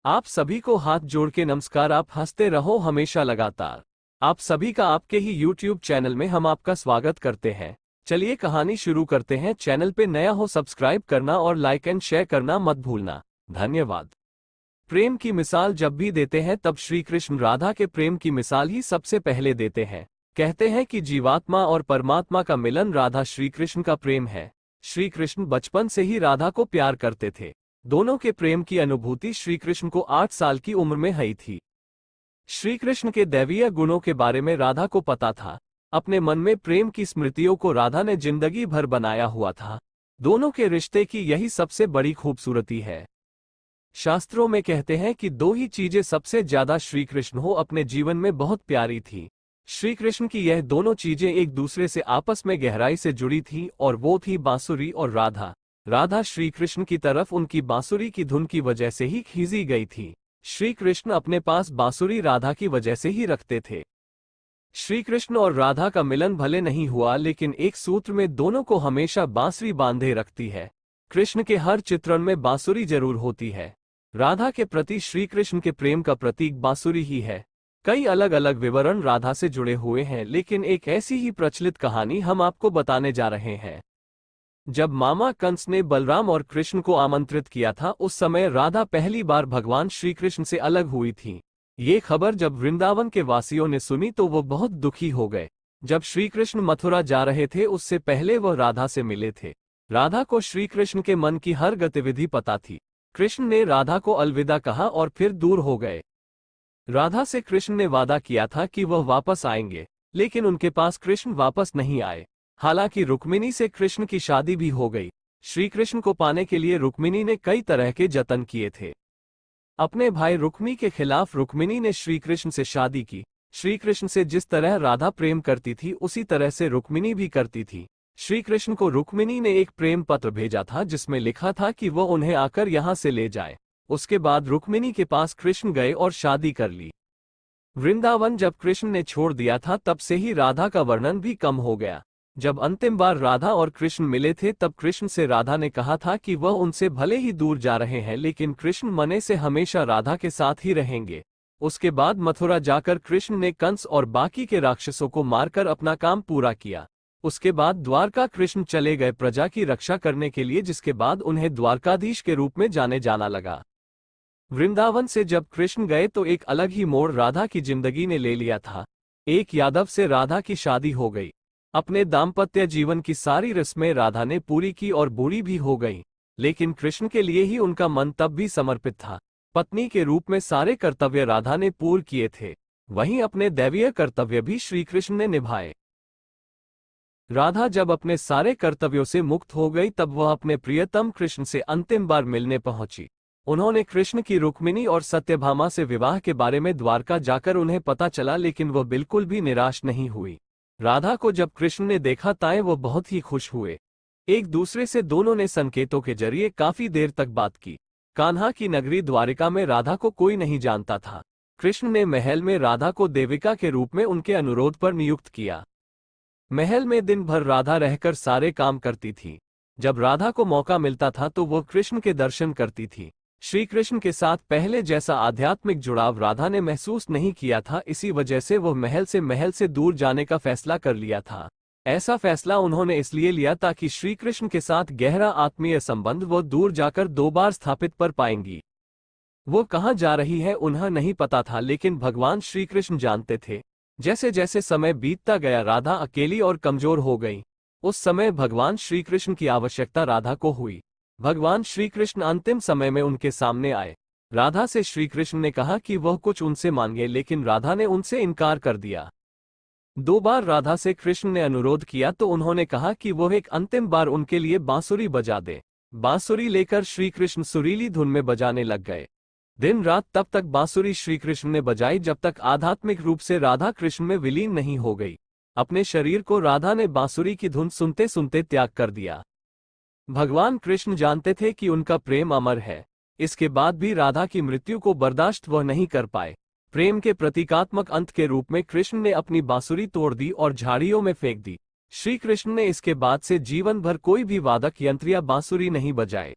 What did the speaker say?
आप सभी को हाथ जोड़ के नमस्कार। आप हंसते रहो हमेशा लगातार। आप सभी का आपके ही YouTube चैनल में हम आपका स्वागत करते हैं। चलिए कहानी शुरू करते हैं। चैनल पे नया हो सब्सक्राइब करना और लाइक एंड शेयर करना मत भूलना। धन्यवाद। प्रेम की मिसाल जब भी देते हैं तब श्री कृष्ण राधा के प्रेम की मिसाल ही सबसे पहले देते हैं। कहते हैं कि जीवात्मा और परमात्मा का मिलन राधा श्री कृष्ण का प्रेम है। श्री कृष्ण बचपन से ही राधा को प्यार करते थे। दोनों के प्रेम की अनुभूति श्री कृष्ण को 8 साल की उम्र में हुई थी। श्री कृष्ण के दैवीय गुणों के बारे में राधा को पता था। अपने मन में प्रेम की स्मृतियों को राधा ने जिंदगी भर बनाया हुआ था। दोनों के रिश्ते की यही सबसे बड़ी खूबसूरती है। शास्त्रों में कहते हैं कि दो ही चीजें सबसे ज्यादा श्री कृष्ण हो अपने जीवन में बहुत प्यारी थी। श्री कृष्ण की यह दोनों चीजें एक दूसरे से आपस में गहराई से जुड़ी थी और वो थी बांसुरी और राधा। राधा श्री कृष्ण की तरफ उनकी बांसुरी की धुन की वजह से ही खींची गई थी। श्री कृष्ण अपने पास बांसुरी राधा की वजह से ही रखते थे। श्री कृष्ण और राधा का मिलन भले नहीं हुआ, लेकिन एक सूत्र में दोनों को हमेशा बांसुरी बांधे रखती है। कृष्ण के हर चित्रण में बांसुरी जरूर होती है। राधा के प्रति श्री कृष्ण के प्रेम का प्रतीक बांसुरी ही है। कई अलग अलग विवरण राधा से जुड़े हुए हैं, लेकिन एक ऐसी ही प्रचलित कहानी हम आपको बताने जा रहे हैं। जब मामा कंस ने बलराम और कृष्ण को आमंत्रित किया था, उस समय राधा पहली बार भगवान श्री कृष्ण से अलग हुई थी। ये खबर जब वृंदावन के वासियों ने सुनी तो वो बहुत दुखी हो गए। जब श्री कृष्ण मथुरा जा रहे थे उससे पहले वह राधा से मिले थे। राधा को श्री कृष्ण के मन की हर गतिविधि पता थी। कृष्ण ने राधा को अलविदा कहा और फिर दूर हो गए। राधा से कृष्ण ने वादा किया था कि वह वापस आएंगे, लेकिन उनके पास कृष्ण वापस नहीं आए। हालांकि रुक्मिणी से कृष्ण की शादी भी हो गई। श्री कृष्ण को पाने के लिए रुक्मिणी ने कई तरह के जतन किए थे। अपने भाई रुक्मी के खिलाफ रुक्मिणी ने श्री कृष्ण से शादी की। श्री कृष्ण से जिस तरह राधा प्रेम करती थी उसी तरह से रुक्मिणी भी करती थी। श्री कृष्ण को रुक्मिणी ने एक प्रेम पत्र भेजा था जिसमें लिखा था कि वह उन्हें आकर यहाँ से ले जाए। उसके बाद रुक्मिणी के पास कृष्ण गए और शादी कर ली। वृंदावन जब कृष्ण ने छोड़ दिया था तब से ही राधा का वर्णन भी कम हो गया। जब अंतिम बार राधा और कृष्ण मिले थे तब कृष्ण से राधा ने कहा था कि वह उनसे भले ही दूर जा रहे हैं, लेकिन कृष्ण मने से हमेशा राधा के साथ ही रहेंगे। उसके बाद मथुरा जाकर कृष्ण ने कंस और बाकी के राक्षसों को मारकर अपना काम पूरा किया। उसके बाद द्वारका कृष्ण चले गए प्रजा की रक्षा करने के लिए, जिसके बाद उन्हें द्वारकाधीश के रूप में जाने जाना लगा। वृंदावन से जब कृष्ण गए तो एक अलग ही मोड़ राधा की जिंदगी ने ले लिया था। एक यादव से राधा की शादी हो गई। अपने दाम्पत्य जीवन की सारी रस्में राधा ने पूरी की और बूढ़ी भी हो गई, लेकिन कृष्ण के लिए ही उनका मन तब भी समर्पित था। पत्नी के रूप में सारे कर्तव्य राधा ने पूर्ण किए थे, वहीं अपने दैवीय कर्तव्य भी श्री कृष्ण ने निभाए। राधा जब अपने सारे कर्तव्यों से मुक्त हो गई तब वह अपने प्रियतम कृष्ण से अंतिम बार मिलने पहुंची। उन्होंने कृष्ण की रुक्मिणी और सत्यभामा से विवाह के बारे में द्वारका जाकर उन्हें पता चला, लेकिन वह बिल्कुल भी निराश नहीं हुई। राधा को जब कृष्ण ने देखा ताए वो बहुत ही खुश हुए। एक दूसरे से दोनों ने संकेतों के जरिए काफी देर तक बात की। कान्हा की नगरी द्वारिका में राधा को कोई नहीं जानता था। कृष्ण ने महल में राधा को देविका के रूप में उनके अनुरोध पर नियुक्त किया। महल में दिन भर राधा रहकर सारे काम करती थी। जब राधा को मौका मिलता था तो वो कृष्ण के दर्शन करती थी। श्री कृष्ण के साथ पहले जैसा आध्यात्मिक जुड़ाव राधा ने महसूस नहीं किया था। इसी वजह से वह महल से दूर जाने का फैसला कर लिया था। ऐसा फैसला उन्होंने इसलिए लिया ताकि श्री कृष्ण के साथ गहरा आत्मीय संबंध वो दूर जाकर 2 बार स्थापित कर पाएंगी। वो कहाँ जा रही है उन्हें नहीं पता था, लेकिन भगवान श्री कृष्ण जानते थे। जैसे जैसे समय बीतता गया राधा अकेली और कमजोर हो गई। उस समय भगवान श्री कृष्ण की आवश्यकता राधा को हुई। भगवान श्री कृष्ण अंतिम समय में उनके सामने आए। राधा से श्री कृष्ण ने कहा कि वह कुछ उनसे मांगे, लेकिन राधा ने उनसे इनकार कर दिया। 2 बार राधा से कृष्ण ने अनुरोध किया तो उन्होंने कहा कि वह एक अंतिम बार उनके लिए बांसुरी बजा दे। बांसुरी लेकर श्री कृष्ण सुरीली धुन में बजाने लग गए। दिन रात तब तक बांसुरी श्री कृष्ण ने बजाई जब तक आध्यात्मिक रूप से राधा कृष्ण में विलीन नहीं हो गई। अपने शरीर को राधा ने बांसुरी की धुन सुनते सुनते त्याग कर दिया। भगवान कृष्ण जानते थे कि उनका प्रेम अमर है। इसके बाद भी राधा की मृत्यु को बर्दाश्त वह नहीं कर पाए। प्रेम के प्रतीकात्मक अंत के रूप में कृष्ण ने अपनी बांसुरी तोड़ दी और झाड़ियों में फेंक दी। श्री कृष्ण ने इसके बाद से जीवन भर कोई भी वादक यंत्र या बांसुरी नहीं बजाए।